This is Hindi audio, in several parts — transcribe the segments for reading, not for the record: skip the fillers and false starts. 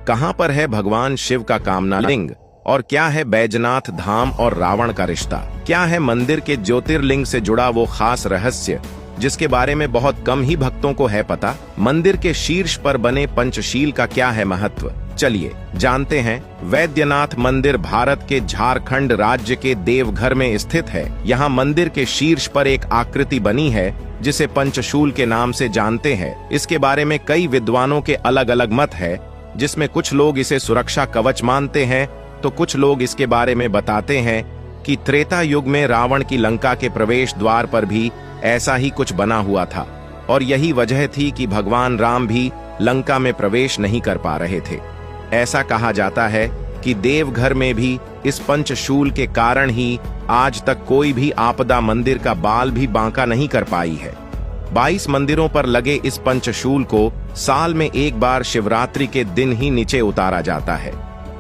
कहां पर है भगवान शिव का कामना लिंग, और क्या है बैजनाथ धाम और रावण का रिश्ता? क्या है मंदिर के ज्योतिर्लिंग से जुड़ा वो खास रहस्य जिसके बारे में बहुत कम ही भक्तों को है पता? मंदिर के शीर्ष पर बने पंचशील का क्या है महत्व? चलिए जानते हैं। वैद्यनाथ मंदिर भारत के झारखंड राज्य के देवघर में स्थित है। यहाँ मंदिर के शीर्ष पर एक आकृति बनी है जिसे पंचशूल के नाम से जानते हैं। इसके बारे में कई विद्वानों के अलग अलग मत है, जिसमें कुछ लोग इसे सुरक्षा कवच मानते हैं तो कुछ लोग इसके बारे में बताते हैं कि त्रेता युग में रावण की लंका के प्रवेश द्वार पर भी ऐसा ही कुछ बना हुआ था और यही वजह थी कि भगवान राम भी लंका में प्रवेश नहीं कर पा रहे थे। ऐसा कहा जाता है कि देवघर में भी इस पंचशूल के कारण ही आज तक कोई भी आपदा मंदिर का बाल भी बांका नहीं कर पाई है। 22 मंदिरों पर लगे इस पंचशूल को साल में एक बार शिवरात्रि के दिन ही नीचे उतारा जाता है।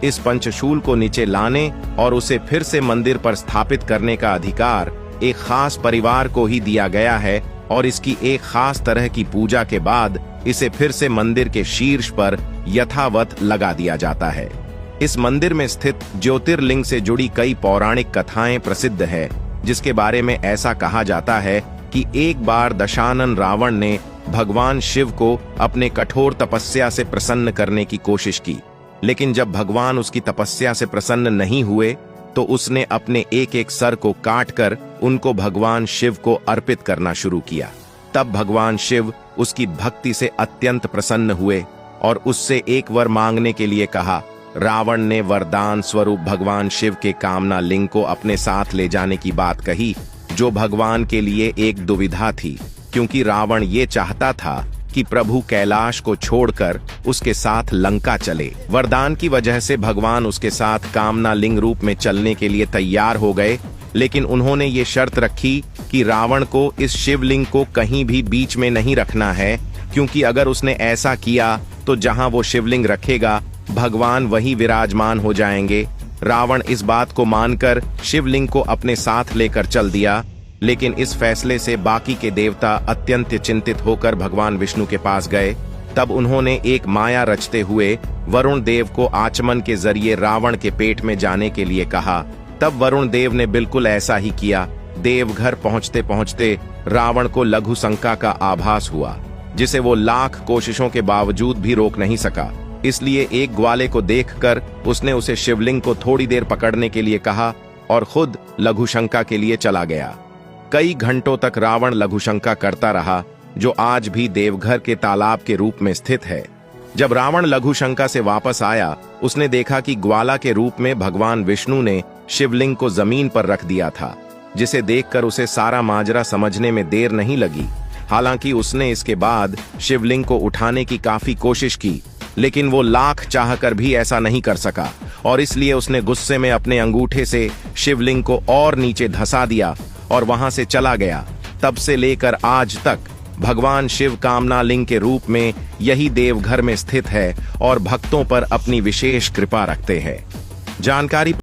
इस पंचशूल को नीचे लाने और उसे फिर से मंदिर पर स्थापित करने का अधिकार एक खास परिवार को ही दिया गया है और इसकी एक खास तरह की पूजा के बाद इसे फिर से मंदिर के शीर्ष पर यथावत लगा दिया जाता है। इस मंदिर में स्थित ज्योतिर्लिंग से जुड़ी कई पौराणिक कथाएं प्रसिद्ध है, जिसके बारे में ऐसा कहा जाता है कि एक बार दशानन रावण ने भगवान शिव को अपने कठोर तपस्या से प्रसन्न करने की कोशिश की, लेकिन जब भगवान उसकी तपस्या से प्रसन्न नहीं हुए तो उसने अपने एक एक सर को काटकर उनको भगवान शिव को अर्पित करना शुरू किया। तब भगवान शिव उसकी भक्ति से अत्यंत प्रसन्न हुए और उससे एक वर मांगने के लिए कहा। रावण ने वरदान स्वरूप भगवान शिव के कामना लिंग को अपने साथ ले जाने की बात कही, जो भगवान के लिए एक दुविधा थी, क्योंकि रावण ये चाहता था कि प्रभु कैलाश को छोड़कर उसके साथ लंका चले। वरदान की वजह से भगवान उसके साथ कामना लिंग रूप में चलने के लिए तैयार हो गए, लेकिन उन्होंने ये शर्त रखी कि रावण को इस शिवलिंग को कहीं भी बीच में नहीं रखना है, क्योंकि अगर उसने ऐसा किया तो जहां वो शिवलिंग रखेगा भगवान वहीं विराजमान हो जाएंगे। रावण इस बात को मानकर शिवलिंग को अपने साथ लेकर चल दिया, लेकिन इस फैसले से बाकी के देवता अत्यंत चिंतित होकर भगवान विष्णु के पास गए। तब उन्होंने एक माया रचते हुए वरुण देव को आचमन के जरिए रावण के पेट में जाने के लिए कहा। तब वरुण देव ने बिल्कुल ऐसा ही किया। देवघर पहुंचते पहुंचते रावण को लघु शंका का आभास हुआ, जिसे वो लाख कोशिशों के बावजूद भी रोक नहीं सका। इसलिए एक ग्वाले को देखकर उसने उसे शिवलिंग को थोड़ी देर पकड़ने के लिए कहा और खुद लघु शंका के लिए चला गया। कई घंटों तक रावण लघुशंका करता रहा, जो आज भी देवघर के तालाब के रूप में स्थित है। जब रावण लघुशंका से वापस आया, उसने देखा कि ग्वाला के रूप में भगवान विष्णु ने शिवलिंग को जमीन पर रख दिया था, जिसे देखकर उसे सारा माजरा समझने में देर नहीं लगी। हालांकि उसने इसके बाद शिवलिंग को उठाने की काफी कोशिश की, लेकिन वो लाख चाहकर भी ऐसा नहीं कर सका और इसलिए उसने गुस्से में अपने अंगूठे से शिवलिंग को और नीचे धंसा दिया और वहां से चला गया। तब से लेकर आज तक भगवान शिव कामना लिंग के रूप में यही देवघर में स्थित है और भक्तों पर अपनी विशेष कृपा रखते हैं। जानकारी